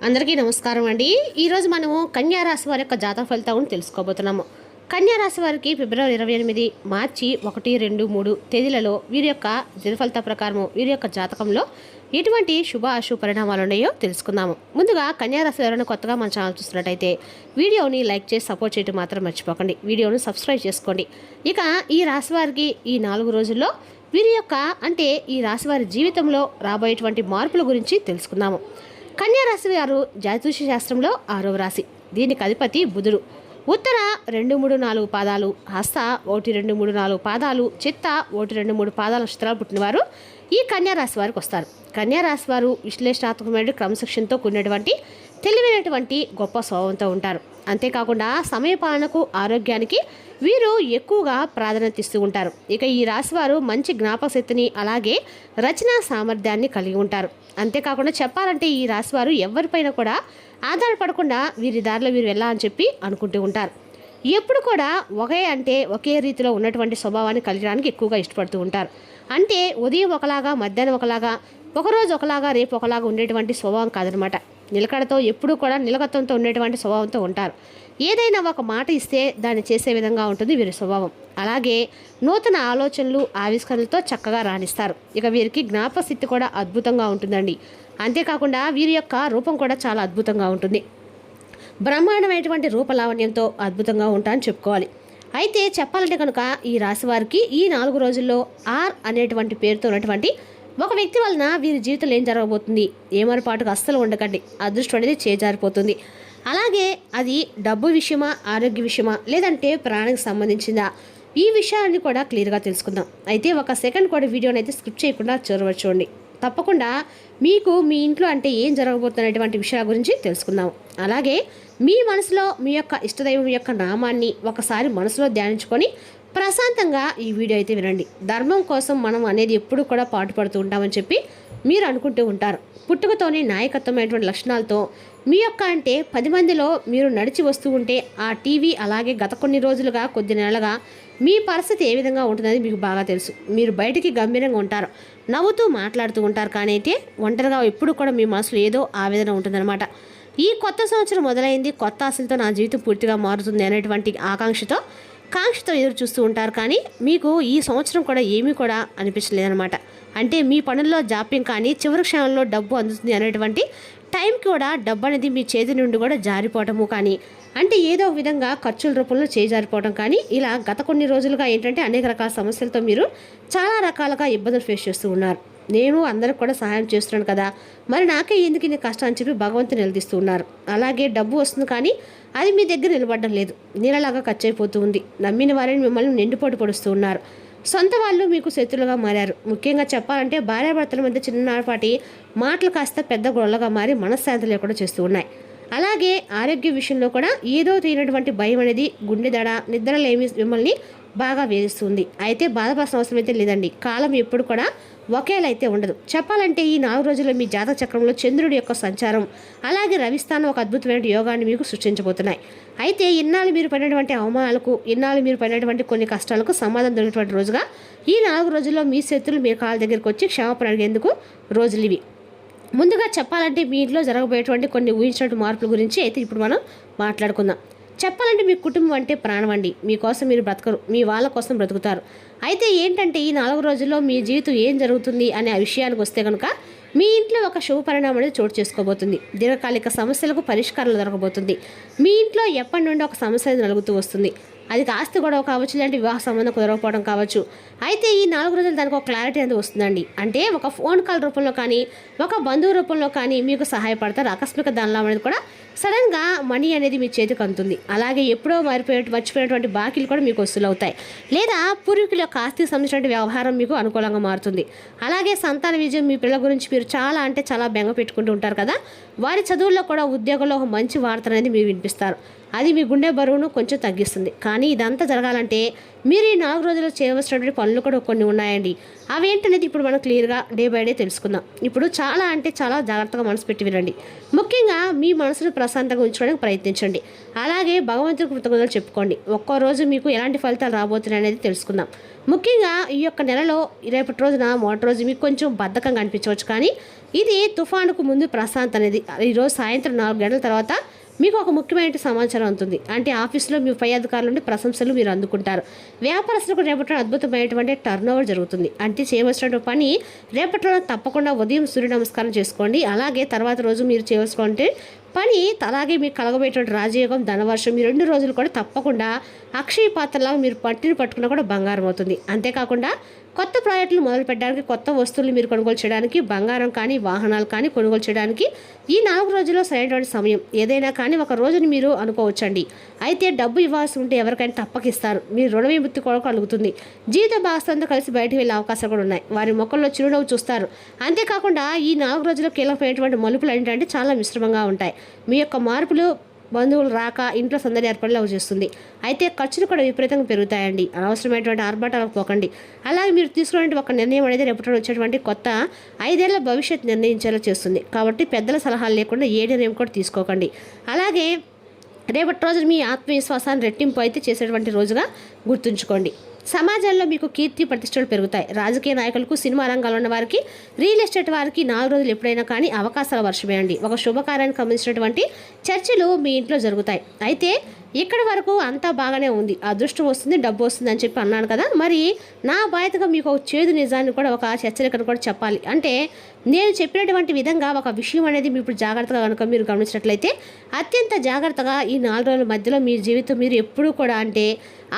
అందరికీ నమస్కారం అండి. ఈరోజు మనము కన్యా రాశి వారి యొక్క జాతక ఫలితాలను తెలుసుకోబోతున్నాము. కన్యా రాశి వారికి ఫిబ్రవరి 28, మార్చి 1, 2, 3 తేదీలలో వీరి యొక్క దినఫలిత ప్రకారము వీరి యొక్క జాతకంలో ఎటువంటి శుభ అశుభ పరిణామాలు ఉన్నాయో తెలుసుకుందాము. ముందుగా కన్యా రాశి ఎవరైనా కొత్తగా మన ఛానల్ చూస్తున్నట్టయితే వీడియోని లైక్ చేసి సపోర్ట్ చేయడం మాత్రం మర్చిపోకండి. వీడియోను సబ్స్క్రైబ్ చేసుకోండి. ఇక ఈ రాశి వారికి ఈ 4 రోజుల్లో వీరి యొక్క అంటే ఈ రాశి వారి జీవితంలో రాబోయేటువంటి మార్పుల గురించి తెలుసుకుందాము. కన్యా రాశి వారు జ్యోతిష శాస్త్రంలో 6వ రాశి. దీనికి అధిపతి బుధుడు. ఉత్తర 2, 3, 4 పాదాలు, హస్త 1, 2, 3, 4 పాదాలు, చిత్త 1, 2, 3 పాదాల నక్షత్రాలు పుట్టినవారు ఈ కన్యా రాశి వారికి వస్తారు. కన్యా రాశి వారు విశ్లేషణాత్మకమైన క్రమశిక్షణతో కూడినటువంటి తెలివైనటువంటి గొప్ప స్వభావంతో ఉంటారు. అంతేకాకుండా సమయపాలనకు ఆరోగ్యానికి వీరు ఎక్కువగా ప్రాధాన్యత ఇస్తూ ఉంటారు. ఇక ఈ రాశివారు మంచి జ్ఞాపక శక్తిని అలాగే రచనా సామర్థ్యాన్ని కలిగి ఉంటారు. అంతేకాకుండా చెప్పాలంటే ఈ రాశివారు ఎవరిపైన కూడా ఆధారపడకుండా వీరి దారిలో వీరు వెళ్ళాలని చెప్పి అనుకుంటూ ఉంటారు. ఎప్పుడు కూడా ఒకే రీతిలో ఉన్నటువంటి స్వభావాన్ని కలిగడానికి ఎక్కువగా ఇష్టపడుతూ ఉంటారు. అంటే ఉదయం ఒకలాగా, మధ్యాహ్నం ఒకలాగా, ఒకరోజు ఒకలాగా, రేపు ఒకలాగా ఉండేటువంటి స్వభావం కాదనమాట. నిలకడతో ఎప్పుడూ కూడా నిలకడతో ఉండేటువంటి స్వభావంతో ఉంటారు. ఏదైనా ఒక మాట ఇస్తే దాన్ని చేసే విధంగా ఉంటుంది వీరి స్వభావం. అలాగే నూతన ఆలోచనలు ఆవిష్కరణలతో చక్కగా రాణిస్తారు. ఇక వీరికి జ్ఞాపకశక్తి కూడా అద్భుతంగా ఉంటుందండి. అంతేకాకుండా వీరి యొక్క రూపం కూడా చాలా అద్భుతంగా ఉంటుంది. బ్రహ్మాండమైనటువంటి రూపలావణ్యంతో అద్భుతంగా ఉంటారని చెప్పుకోవాలి. అయితే చెప్పాలంటే కనుక ఈ రాశి వారికి ఈ 4 రోజుల్లో ఆర్ అనేటువంటి పేరుతో ఉన్నటువంటి ఒక వ్యక్తి వలన వీరి జీవితంలో ఏం జరగబోతుంది, ఏమరపాటుకు అస్సలు ఉండకండి. అదృష్టం అనేది చేజారిపోతుంది. అలాగే అది డబ్బు విషయమా, ఆరోగ్య విషయమా, లేదంటే ప్రాణానికి సంబంధించిందా, ఈ విషయాన్ని కూడా క్లియర్గా తెలుసుకుందాం. అయితే ఒక సెకండ్ కూడా వీడియోని అయితే స్కిప్ చేయకుండా చూడవచ్చుకోండి. తప్పకుండా మీకు మీ ఇంట్లో అంటే ఏం జరగబోతున్నటువంటి విషయాల గురించి తెలుసుకుందాం. అలాగే మీ మనసులో మీ యొక్క ఇష్టదైవం యొక్క నామాన్ని ఒకసారి మనసులో ధ్యానించుకొని ప్రశాంతంగా ఈ వీడియో అయితే వినండి. ధర్మం కోసం మనం అనేది ఎప్పుడు కూడా పాటుపడుతూ ఉంటామని చెప్పి మీరు అనుకుంటూ ఉంటారు. పుట్టుకతోనే నాయకత్వమైనటువంటి లక్షణాలతో మీ యొక్క అంటే 10 మందిలో మీరు నడిచి వస్తూ ఉంటే ఆ టీవీ అలాగే గత కొన్ని రోజులుగా కొద్ది నెలలుగా మీ పరిస్థితి ఏ విధంగా ఉంటుందని మీకు బాగా తెలుసు. మీరు బయటికి గంభీరంగా ఉంటారు, నవ్వుతూ మాట్లాడుతూ ఉంటారు. కానీ అయితే ఒంటరిగా ఎప్పుడు కూడా మీ మనసులో ఏదో ఆవేదన ఉంటుందన్నమాట. ఈ కొత్త సంవత్సరం మొదలైంది, కొత్త ఆశలతో నా జీవితం పూర్తిగా మారుతుంది అనేటువంటి ఆకాంక్షతో ఎదురు చూస్తూ ఉంటారు. కానీ మీకు ఈ సంవత్సరం కూడా ఏమీ కూడా అనిపించలేదన్నమాట. అంటే మీ పనుల్లో జాప్యం కానీ చివరి క్షణంలో డబ్బు అందుతుంది అనేటువంటి టైంకి కూడా డబ్బు అనేది మీ చేతి నుండి కూడా జారిపోవటము కానీ అంటే ఏదో ఒక విధంగా ఖర్చుల రూపంలో చేజారిపోవడం కానీ ఇలా గత కొన్ని రోజులుగా ఏంటంటే అనేక రకాల సమస్యలతో మీరు చాలా రకాలుగా ఇబ్బందులు ఫేస్ చేస్తూ ఉన్నారు. నేను అందరికి కూడా సహాయం చేస్తున్నాను కదా, మరి నాకే ఎందుకు ఇన్ని కష్టం అని చెప్పి భగవంతుని నిలదీస్తూ ఉన్నారు. అలాగే డబ్బు వస్తుంది కానీ అది మీ దగ్గర నిలబడడం లేదు, నీళ్ళలాగా ఖర్చు అయిపోతూ ఉంది. నమ్మిన వారిని మిమ్మల్ని నిండిపోటు పడుస్తూ ఉన్నారు. సొంత వాళ్ళు మీకు శత్రులుగా మారారు. ముఖ్యంగా చెప్పాలంటే భార్యాభర్తల మధ్య చిన్నపాటి మాటలు కాస్త పెద్ద గొడవలుగా మారి మనశ్శాంతి లేకుండా చేస్తూ ఉన్నాయి. అలాగే ఆరోగ్య విషయంలో కూడా ఏదో తీరినటువంటి భయం అనేది గుండె దడ, నిద్రలేమి మిమ్మల్ని బాగా వేధిస్తుంది. అయితే బాధపడాల్సిన అవసరం అయితే లేదండి. కాలం ఎప్పుడు కూడా ఒకేలా అయితే ఉండదు. చెప్పాలంటే ఈ 4 రోజుల్లో మీ జాతక చక్రంలో చంద్రుడి యొక్క సంచారం అలాగే రవిస్థానం ఒక అద్భుతమైన యోగాన్ని మీకు సృష్టించబోతున్నాయి. అయితే ఇన్నాళ్ళు మీరు పడినటువంటి అవమానాలకు, ఇన్నాళ్ళు మీరు పడినటువంటి కొన్ని కష్టాలకు సమాధానం దొరికినటువంటి రోజుగా ఈ 4 రోజుల్లో మీ శత్రులు మీ కాళ్ళ దగ్గరికి వచ్చి క్షమాపణ అడిగేందుకు రోజులు ఇవి. ముందుగా చెప్పాలంటే మీ ఇంట్లో జరగబోయేటువంటి కొన్ని ఊహించినటువంటి మార్పుల గురించి అయితే ఇప్పుడు మనం మాట్లాడుకుందాం. చెప్పాలంటే మీ కుటుంబం అంటే ప్రాణం అండి. మీకోసం మీరు బ్రతకరు, మీ వాళ్ళ కోసం బ్రతుకుతారు. అయితే ఏంటంటే ఈ 4 రోజుల్లో మీ జీవితం ఏం జరుగుతుంది అనే ఆ విషయానికి వస్తే కనుక మీ ఇంట్లో ఒక శుభ పరిణామం అనేది చోటు చేసుకోబోతుంది. దీర్ఘకాలిక సమస్యలకు పరిష్కారాలు దొరకబోతుంది. మీ ఇంట్లో ఎప్పటి నుండి ఒక సమస్య నలుగుతూ వస్తుంది. అది ఆస్తి గొడవ కావచ్చు, లేదంటే వివాహ సంబంధం కుదరకపోవడం కావచ్చు. అయితే ఈ 4 రోజులు దానికి ఒక క్లారిటీ అనేది వస్తుందండి. అంటే ఒక ఫోన్ కాల్ రూపంలో కానీ, ఒక బంధువు రూపంలో కానీ మీకు సహాయపడతారు. ఆకస్మిక ధనలాభం అనేది కూడా సడన్గా మనీ అనేది మీ చేతికి అందుతుంది. అలాగే ఎప్పుడో మర్చిపోయినటువంటి బాకీలు కూడా మీకు వసూలు అవుతాయి. లేదా పూర్వీకుల యొక్క ఆస్తికి సంబంధించిన వ్యవహారం మీకు అనుకూలంగా మారుతుంది. అలాగే సంతాన విజయం, మీ పిల్లల గురించి మీరు చాలా అంటే చాలా బెంగ పెట్టుకుంటూ ఉంటారు కదా, వారి చదువుల్లో కూడా ఉద్యోగంలో ఒక మంచి వార్త అనేది మీరు వినిపిస్తారు. అది మీ గుండె బరువును కొంచెం తగ్గిస్తుంది. కానీ ఇదంతా జరగాలంటే మీరు ఈ 4 రోజుల్లో చేయవలసినటువంటి పనులు కూడా కొన్ని ఉన్నాయండి. అవేంటనేది ఇప్పుడు మనం క్లియర్గా డే బై డే తెలుసుకుందాం. ఇప్పుడు చాలా అంటే చాలా జాగ్రత్తగా మనసు పెట్టి వినండి. ముఖ్యంగా మీ మనసును ప్రశాంతంగా ఉంచుకోవడానికి ప్రయత్నించండి. అలాగే భగవంతుడికి కృతజ్ఞతలు చెప్పుకోండి. ఒక్కో రోజు మీకు ఎలాంటి ఫలితాలు రాబోతున్నాయి అనేది తెలుసుకుందాం. ముఖ్యంగా ఈ యొక్క నెలలో రేపటి రోజున మొదటి రోజు మీకు కొంచెం బద్ధకంగా అనిపించవచ్చు, కానీ ఇది తుఫానుకు ముందు ప్రశాంత్ అనేది ఈరోజు సాయంత్రం 4 గంటల తర్వాత మీకు ఒక ముఖ్యమైన సమాచారం ఉంటుంది. అంటే ఆఫీసులో మీ పై అధికారుల నుండి ప్రశంసలు మీరు అందుకుంటారు. వ్యాపారస్తులకు రేపటి అద్భుతమైనటువంటి టర్న్ ఓవర్ జరుగుతుంది. అంటే చేయవలసిన పని రేపటిలో తప్పకుండా ఉదయం సూర్య నమస్కారం చేసుకోండి. అలాగే తర్వాత రోజు మీరు చేయవలసిన పని అలాగే మీకు కలగబోయేటువంటి రాజయోగం, ధనవర్షం ఈ 2 రోజులు కూడా తప్పకుండా అక్షయ పాత్రలాగా మీరు పట్టుకున్నా కూడా బంగారం అవుతుంది. అంతేకాకుండా కొత్త ప్రాజెక్టులు మొదలు పెట్టడానికి, కొత్త వస్తువులు మీరు కొనుగోలు చేయడానికి, బంగారం కానీ వాహనాలు కానీ కొనుగోలు చేయడానికి ఈ 4 రోజుల్లో సరైనటువంటి సమయం. ఏదైనా కానీ ఒక రోజుని మీరు అనుకోవచ్చండి. అయితే డబ్బు ఇవ్వాల్సి ఉంటే ఎవరికైనా తప్పకిస్తారు. మీరు రుణ విముక్తి కూడా కలుగుతుంది. జీవిత భాగస్వామితో కలిసి బయటకు వెళ్ళే అవకాశాలు కూడా ఉన్నాయి. వారి మొక్కల్లో చిరునవ్వు చూస్తారు. అంతేకాకుండా ఈ 4 రోజుల్లో కీలకమైనటువంటి మలుపులు ఏంటంటే చాలా మిశ్రమంగా ఉంటాయి. మీ యొక్క మార్పులు బంధువులు రాక ఇంట్లో సందడి ఏర్పడేలా చేస్తుంది. అయితే ఖర్చులు కూడా విపరీతంగా పెరుగుతాయండి. అనవసరమైనటువంటి ఆర్భాటాలకు పోకండి. అలాగే మీరు తీసుకునే ఒక నిర్ణయం అనేది రేపటి వచ్చేటువంటి కొత్త 5 ఏళ్ల భవిష్యత్ నిర్ణయించేలా చేస్తుంది. కాబట్టి పెద్దల సలహాలు లేకుండా ఏ నిర్ణయం కూడా తీసుకోకండి. అలాగే రేపటి రోజున మీ ఆత్మవిశ్వాసాన్ని రెట్టింపు అయితే చేసేటువంటి రోజుగా గుర్తుంచుకోండి. సమాజంలో మీకు కీర్తి ప్రతిష్టలు పెరుగుతాయి. రాజకీయ నాయకులకు, సినిమా రంగంలో ఉన్న వారికి, రియల్ ఎస్టేట్ వారికి 4 రోజులు ఎప్పుడైనా కానీ అవకాశాల వర్షమే అండి. ఒక శుభకార్యానికి సంబంధించినటువంటి చర్చలు మీ ఇంట్లో జరుగుతాయి. అయితే ఇక్కడ వరకు అంతా బాగానే ఉంది, అదృష్టం వస్తుంది, డబ్బు వస్తుంది అని చెప్పి అన్నాను కదా. మరి నా బాధ్యతగా మీకు ఒక చేదు నిజాన్ని కూడా, ఒక హెచ్చరికను కూడా చెప్పాలి. అంటే నేను చెప్పినటువంటి విధంగా ఒక విషయం అనేది మీరు ఇప్పుడు జాగ్రత్తగా కనుక మీరు గమనించినట్లయితే అత్యంత జాగ్రత్తగా ఈ 4 రోజుల మధ్యలో మీ జీవితం మీరు ఎప్పుడూ కూడా అంటే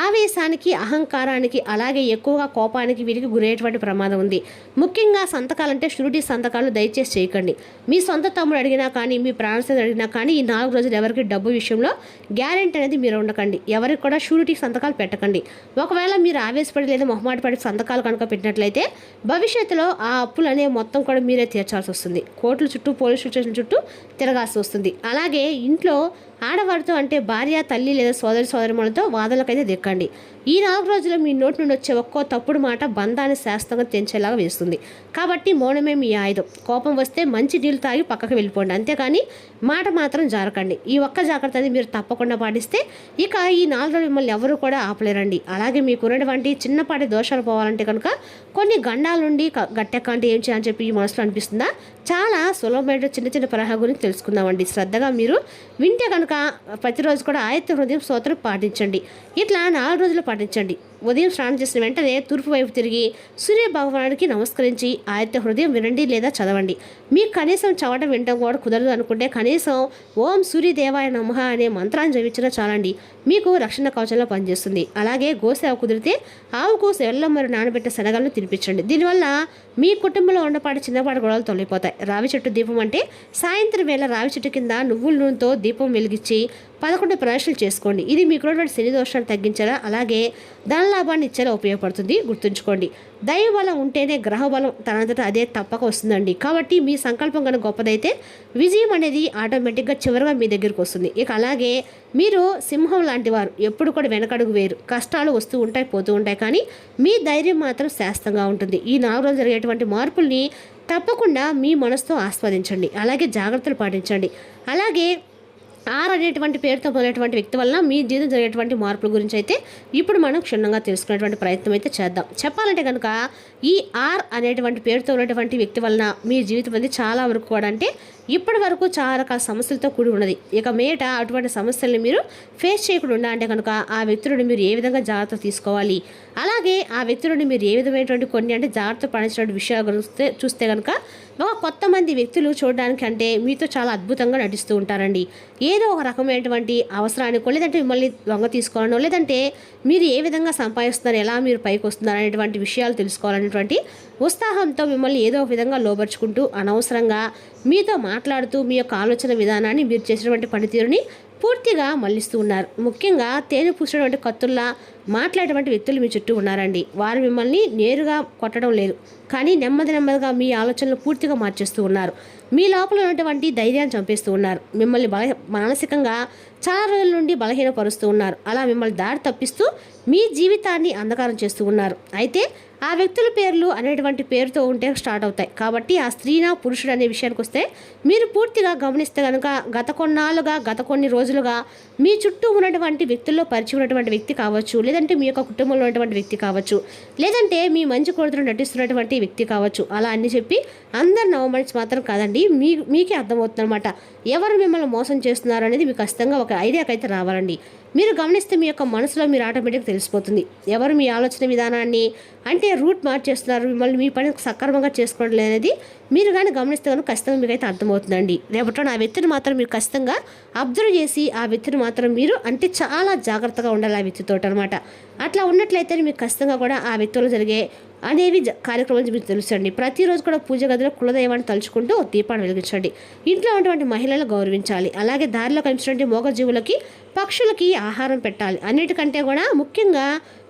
ఆవేశానికి, అహంకారానికి, అలాగే ఎక్కువగా కోపానికి వీరికి గురయ్యేటువంటి ప్రమాదం ఉంది. ముఖ్యంగా సంతకాలంటే షూరిటీ సంతకాలు దయచేసి చేయకండి. మీ సొంత తమ్ముడు అడిగినా కానీ, మీ ప్రాణస్నేహితుడు అడిగినా కానీ ఈ 4 రోజులు ఎవరికి డబ్బు విషయంలో గ్యారెంటీ అనేది మీరు ఉండకండి. ఎవరికి కూడా షూరిటీ సంతకాలు పెట్టకండి. ఒకవేళ మీరు ఆవేశపడి లేదా మొహమాట పడి సంతకాలు కనుక పెట్టినట్లయితే భవిష్యత్తులో ఆ అప్పులు అనేవి మొత్తం కూడా మీరే తీర్చాల్సి వస్తుంది. కోర్టుల చుట్టూ, పోలీస్ స్టేషన్ చుట్టూ తిరగాల్సి వస్తుంది. అలాగే ఇంట్లో ఆడవారితో అంటే భార్య, తల్లి లేదా సోదరిమణులతో వాదనలకైతే దిక్కండి. ఈ 4 రోజుల్లో మీ నోటి నుండి వచ్చే ఒక్కో తప్పుడు మాట బంధాన్ని శాస్త్రంగా తెంచేలాగా వేస్తుంది. కాబట్టి మౌనమే మీ ఆయుధం. కోపం వస్తే మంచి నీళ్ళు తాగి పక్కకు వెళ్ళిపోండి. అంతేకాని మాట మాత్రం జారకండి. ఈ ఒక్క జాగ్రత్త అది మీరు తప్పకుండా పాటిస్తే ఇక ఈ 4 రోజులు మిమ్మల్ని ఎవరు కూడా ఆపలేరండి. అలాగే మీకు ఉన్నటువంటి చిన్నపాటి దోషాలు పోవాలంటే కనుక కొన్ని గండాల నుండి గట్టెక్కంటే ఏం చేయాలని చెప్పి ఈ మనసులో అనిపిస్తుందా? చాలా సులభమైన చిన్న చిన్న పరిహారం గురించి తెలుసుకుందామండి. శ్రద్ధగా మీరు వింటే కనుక ప్రతిరోజు కూడా ఆయత్త హృదయం స్తోత్రం పాటించండి. ఇట్లా 4 రోజులు పాటించండి. ఉదయం స్నానం చేసిన వెంటనే తూర్పు వైపు తిరిగి సూర్య భగవానుడికి నమస్కరించి ఆయత్త హృదయం వినండి లేదా చదవండి. మీకు కనీసం చదవడం వినడం కూడా కుదరదు అనుకుంటే కనీసం ఓం సూర్యదేవాయ నమః అనే మంత్రాన్ని జపించినా చాలండి. మీకు రక్షణ కవచంలో పనిచేస్తుంది. అలాగే గోసేవ కుదిరితే ఆవుకు సెల్లం మరియు నానబెట్టే శనగలను తినిపించండి. దీనివల్ల మీ కుటుంబంలో ఉన్నపాటి చిన్నపాటి గొడవలు తొలగిపోతాయి. రావి చెట్టు దీపం అంటే సాయంత్రం వేళ రావి చెట్టు కింద నువ్వుల నూనెతో దీపం వెలిగించి 11 ప్రదర్శనలు చేసుకోండి. ఇది మీకు శని దోషాన్ని తగ్గించేలా, అలాగే ధనలాభాన్ని ఇచ్చేలా ఉపయోగపడుతుంది. గుర్తుంచుకోండి, దైవ బలం ఉంటేనే గ్రహ బలం తనంతట అదే తప్పక వస్తుందండి. కాబట్టి మీ సంకల్పం కనుక గొప్పదైతే విజయం అనేది ఆటోమేటిక్గా చివరిగా మీ దగ్గరికి వస్తుంది. ఇక అలాగే మీరు సింహం లాంటి వారు, ఎప్పుడు కూడా వెనకడుగు వేరు. కష్టాలు వస్తూ ఉంటాయి, పోతూ ఉంటాయి, కానీ మీ ధైర్యం మాత్రం శాస్త్రంగా ఉంటుంది. ఈ 4 రోజులు జరిగేటువంటి మార్పుల్ని తప్పకుండా మీ మనసుతో ఆస్వాదించండి. అలాగే జాగ్రత్తలు పాటించండి. అలాగే ఆర్ అనేటువంటి పేరుతో మొదలైనటువంటి వ్యక్తి వలన మీ జీవితం జరిగేటువంటి మార్పుల గురించి అయితే ఇప్పుడు మనం క్షుణ్ణంగా తెలుసుకునేటువంటి ప్రయత్నం అయితే చేద్దాం. చెప్పాలంటే కనుక ఈ ఆర్ అనేటువంటి పేరుతో ఉన్నటువంటి వ్యక్తి వలన మీ జీవితం అనేది చాలా వరకు కూడా అంటే ఇప్పటి వరకు చాలా రకాల సమస్యలతో కూడి ఉన్నది. ఇక మీట అటువంటి సమస్యల్ని మీరు ఫేస్ చేయకుండా ఉండాలంటే కనుక ఆ వ్యక్తి నుండి మీరు ఏ విధంగా జాగ్రత్త తీసుకోవాలి, అలాగే ఆ వ్యక్తి నుండి మీరు ఏ విధమైనటువంటి కొన్ని అంటే జాగ్రత్త పడించినటువంటి విషయాల గురించి చూస్తే కనుక ఒక కొత్త మంది వ్యక్తులు చూడడానికి అంటే మీతో చాలా అద్భుతంగా నటిస్తూ ఉంటారండి. ఏదో ఒక రకమైనటువంటి అవసరానికో, లేదంటే మిమ్మల్ని దొంగ తీసుకోవాలనో, లేదంటే మీరు ఏ విధంగా సంపాదిస్తున్నారు, ఎలా మీరు పైకి వస్తున్నారు అనేటువంటి విషయాలు తెలుసుకోవాలనేటువంటి ఉత్సాహంతో మిమ్మల్ని ఏదో ఒక విధంగా లోబర్చుకుంటూ అనవసరంగా మీతో మాట్లాడుతూ మీ యొక్క ఆలోచన విధానాన్ని, మీరు చేసినటువంటి పనితీరుని పూర్తిగా మళ్లిస్తూ ఉన్నారు. ముఖ్యంగా తేనె పూసినటువంటి కత్తుల్లా మాట్లాడేటువంటి వ్యక్తులు మీ చుట్టూ ఉన్నారండి. వారు మిమ్మల్ని నేరుగా కొట్టడం లేదు, కానీ నెమ్మదిగా మీ ఆలోచనలు పూర్తిగా మార్చేస్తూ ఉన్నారు. మీ లోపల ఉన్నటువంటి ధైర్యాన్ని చంపేస్తూ ఉన్నారు. మిమ్మల్ని మానసికంగా చాలా రోజుల నుండి బలహీనపరుస్తూ ఉన్నారు. అలా మిమ్మల్ని దారి తప్పిస్తూ మీ జీవితాన్ని అంధకారం చేస్తూ ఉన్నారు. అయితే ఆ వ్యక్తుల పేర్లు అనేటువంటి పేరుతో ఉంటే స్టార్ట్ అవుతాయి. కాబట్టి ఆ స్త్రీనా పురుషుడు అనే విషయానికి వస్తే మీరు పూర్తిగా గమనిస్తే కనుక గత కొన్ని రోజులుగా మీ చుట్టూ ఉన్నటువంటి వ్యక్తుల్లో పరిచయం ఉన్నటువంటి వ్యక్తి కావచ్చు, లేదంటే మీ యొక్క కుటుంబంలో ఉన్నటువంటి వ్యక్తి కావచ్చు, లేదంటే మీ మంచి కోరికలు నటిస్తున్నటువంటి వ్యక్తి కావచ్చు. అలా అన్ని చెప్పి అందరు నవమనిషి మాత్రం కాదండి, మీకే అర్థమవుతుంది అనమాట ఎవరు మిమ్మల్ని మోసం చేస్తున్నారు అనేది మీకు ఖచ్చితంగా ఒక ఐడియాకి అయితే రావాలండి. మీరు గమనిస్తే మీ యొక్క మనసులో మీరు ఆటోమేటిక్గా తెలిసిపోతుంది ఎవరు మీ ఆలోచన విధానాన్ని అంటే రూట్ మార్చేస్తున్నారు, మిమ్మల్ని మీ పని సక్రమంగా చేసుకోవడం అనేది మీరు కానీ గమనిస్తే కనుక ఖచ్చితంగా మీకైతే అర్థమవుతుందండి. రేపట్లో ఆ వ్యక్తిని మాత్రం మీరు ఖచ్చితంగా అబ్జర్వ్ చేసి ఆ వ్యక్తిని మాత్రం మీరు అంటే చాలా జాగ్రత్తగా ఉండాలి ఆ వ్యక్తితో అనమాట. అట్లా ఉన్నట్లయితే మీకు ఖచ్చితంగా కూడా ఆ వ్యక్తులు జరిగే అనేవి కార్యక్రమాలు మీకు తెలుసండి. ప్రతిరోజు కూడా పూజ గదిలో కులదైవాన్ని తలుచుకుంటూ దీపాన్ని వెలిగించండి. ఇంట్లో ఉన్నటువంటి మహిళలను గౌరవించాలి. అలాగే దారిలో కనిపించినటువంటి మూగజీవులకి పక్షులకి ఆహారం పెట్టాలి. అన్నిటికంటే కూడా ముఖ్యంగా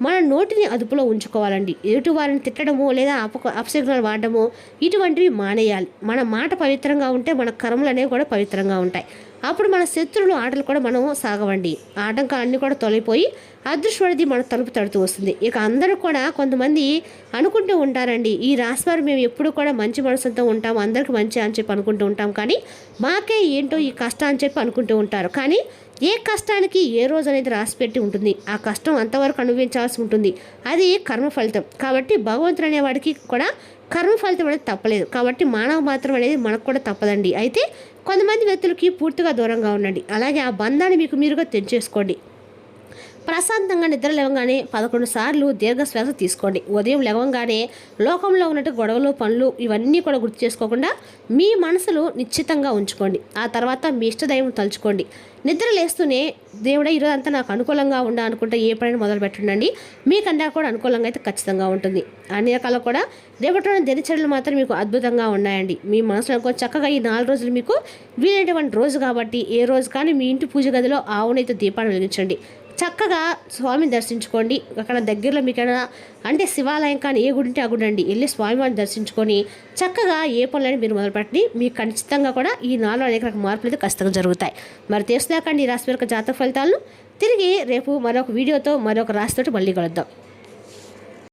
మన నోటిని అదుపులో ఉంచుకోవాలండి. ఎదుటి వారిని తిట్టడము లేదా అపశకునాలు వాడడము ఇటువంటివి మానేయాలి. మన మాట పవిత్రంగా ఉంటే మన కర్మలు అనేవి కూడా పవిత్రంగా ఉంటాయి. అప్పుడు మన శత్రువులు ఆటలు కూడా మనం సాగవండి. ఆటంకాలన్నీ కూడా తొలగిపోయి అదృష్టం మన తలుపు తడుతూ వస్తుంది. ఇక అందరూ కూడా కొంతమంది అనుకుంటూ ఉంటారండి, ఈ రాశివారు మేము ఎప్పుడు కూడా మంచి మనసుతో ఉంటాం, అందరికి మంచి అని చెప్పి అనుకుంటూ ఉంటాం, కానీ మాకే ఏంటో ఈ కష్టం అని చెప్పి అనుకుంటూ ఉంటారు. కానీ ఏ కష్టానికి ఏ రోజు అనేది రాసి పెట్టి ఉంటుంది. ఆ కష్టం అంతవరకు అనుభవించాల్సి ఉంటుంది. అది కర్మ ఫలితం. కాబట్టి భగవంతుడు అనేవాడికి కూడా కర్మ ఫలితం అనేది తప్పలేదు. కాబట్టి మానవ మాత్రం అనేది మనకు కూడా తప్పదండి. అయితే కొంతమంది వ్యక్తులకి పూర్తిగా దూరంగా ఉండండి. అలాగే ఆ బంధాన్ని మీరుగా తెంచేసుకోండి. ప్రశాంతంగా నిద్ర లేవగానే 11 సార్లు దీర్ఘశ్వాస తీసుకోండి. ఉదయం లేవగానే లోకంలో ఉన్నట్టు గొడవలు పనులు ఇవన్నీ కూడా గుర్తు చేసుకోకుండా మీ మనసులో నిశ్చితంగా ఉంచుకోండి. ఆ తర్వాత మీ ఇష్టదైవం తలుచుకోండి. నిద్ర లేస్తూనే దేవుడా ఈరోజు అంతా నాకు అనుకూలంగా అనుకుంటే ఏ పనిని మొదలు పెట్టండి, మీకన్నా కూడా అనుకూలంగా అయితే ఖచ్చితంగా ఉంటుంది. అన్ని రకాలు కూడా రేపటి దినచర్యలు మాత్రం మీకు అద్భుతంగా ఉన్నాయండి. మీ మనసులో చక్కగా ఈ 4 రోజులు మీకు వీలైనటువంటి రోజు కాబట్టి ఏ రోజు కానీ మీ ఇంటి పూజ గదిలో ఆవునైతే దీపాన్ని వెలిగించండి. చక్కగా స్వామిని దర్శించుకోండి. అక్కడ దగ్గరలో మీకైనా అంటే శివాలయం కానీ ఏ గుడి ఉంటే ఆ గుడి అండి వెళ్ళి స్వామివారిని దర్శించుకొని చక్కగా ఏ పనులని మీరు మొదలుపెట్టి మీకు ఖచ్చితంగా కూడా ఈ 4 అనేక రకాల మార్పులు అయితే ఖచ్చితంగా జరుగుతాయి. మరి తెలుసుదాకండి ఈ రాశి యొక్క జాతక ఫలితాలను తిరిగి రేపు మరొక వీడియోతో మరొక రాశితోటి మళ్ళీ కలుద్దాం.